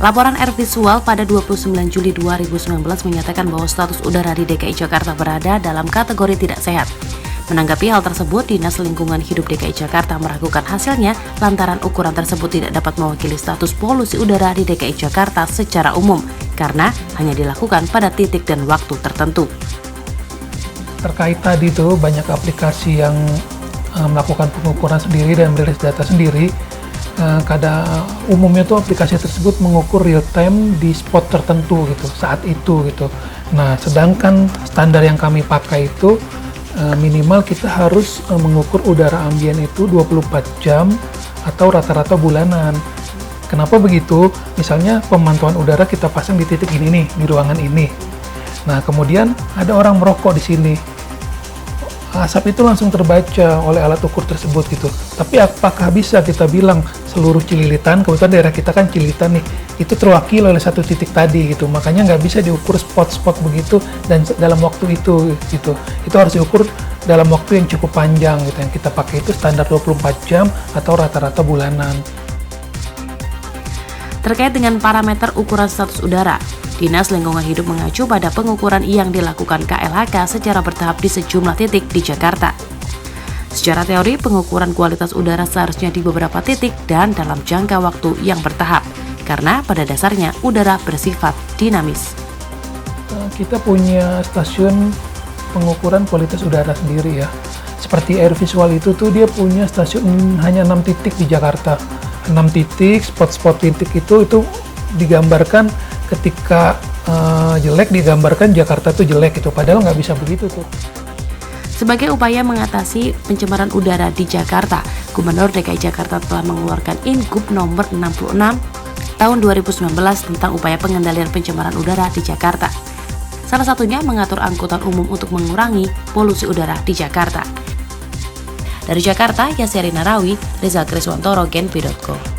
Laporan Air Visual pada 29 Juli 2019 menyatakan bahwa status udara di DKI Jakarta berada dalam kategori tidak sehat. Menanggapi hal tersebut, Dinas Lingkungan Hidup DKI Jakarta meragukan hasilnya lantaran ukuran tersebut tidak dapat mewakili status polusi udara di DKI Jakarta secara umum karena hanya dilakukan pada titik dan waktu tertentu. Terkait tadi tuh banyak aplikasi yang melakukan pengukuran sendiri dan merilis data sendiri. Kadang umumnya tuh aplikasi tersebut mengukur real time di spot tertentu gitu, saat itu gitu. Nah, sedangkan standar yang kami pakai itu minimal kita harus mengukur udara ambien itu 24 jam atau rata-rata bulanan. Kenapa begitu? Misalnya pemantauan udara kita pasang di titik ini nih, di ruangan ini. Nah, kemudian ada orang merokok di sini. Asap itu langsung terbaca oleh alat ukur tersebut gitu. Tapi apakah bisa kita bilang seluruh Cililitan, kebetulan daerah kita kan Cililitan nih, itu terwakili oleh satu titik tadi gitu. Makanya nggak bisa diukur spot-spot begitu dan dalam waktu itu gitu. Itu harus diukur dalam waktu yang cukup panjang gitu. Yang kita pakai itu standar 24 jam atau rata-rata bulanan. Terkait dengan parameter ukuran status udara, Dinas Lingkungan Hidup mengacu pada pengukuran yang dilakukan KLHK secara bertahap di sejumlah titik di Jakarta. Secara teori, pengukuran kualitas udara seharusnya di beberapa titik dan dalam jangka waktu yang bertahap, karena pada dasarnya udara bersifat dinamis. Kita punya stasiun pengukuran kualitas udara sendiri ya. Seperti Air Visual itu tuh dia punya stasiun hanya 6 titik di Jakarta. 6 titik, spot-spot titik itu digambarkan ketika jelek, digambarkan Jakarta tuh jelek gitu, padahal nggak bisa begitu tuh. Sebagai upaya mengatasi pencemaran udara di Jakarta, Gubernur DKI Jakarta telah mengeluarkan Ingup nomor 66 tahun 2019 tentang upaya pengendalian pencemaran udara di Jakarta. Salah satunya mengatur angkutan umum untuk mengurangi polusi udara di Jakarta. Dari Jakarta, Yasyari Narawi, Reza Kriswantoro, Genpi.co.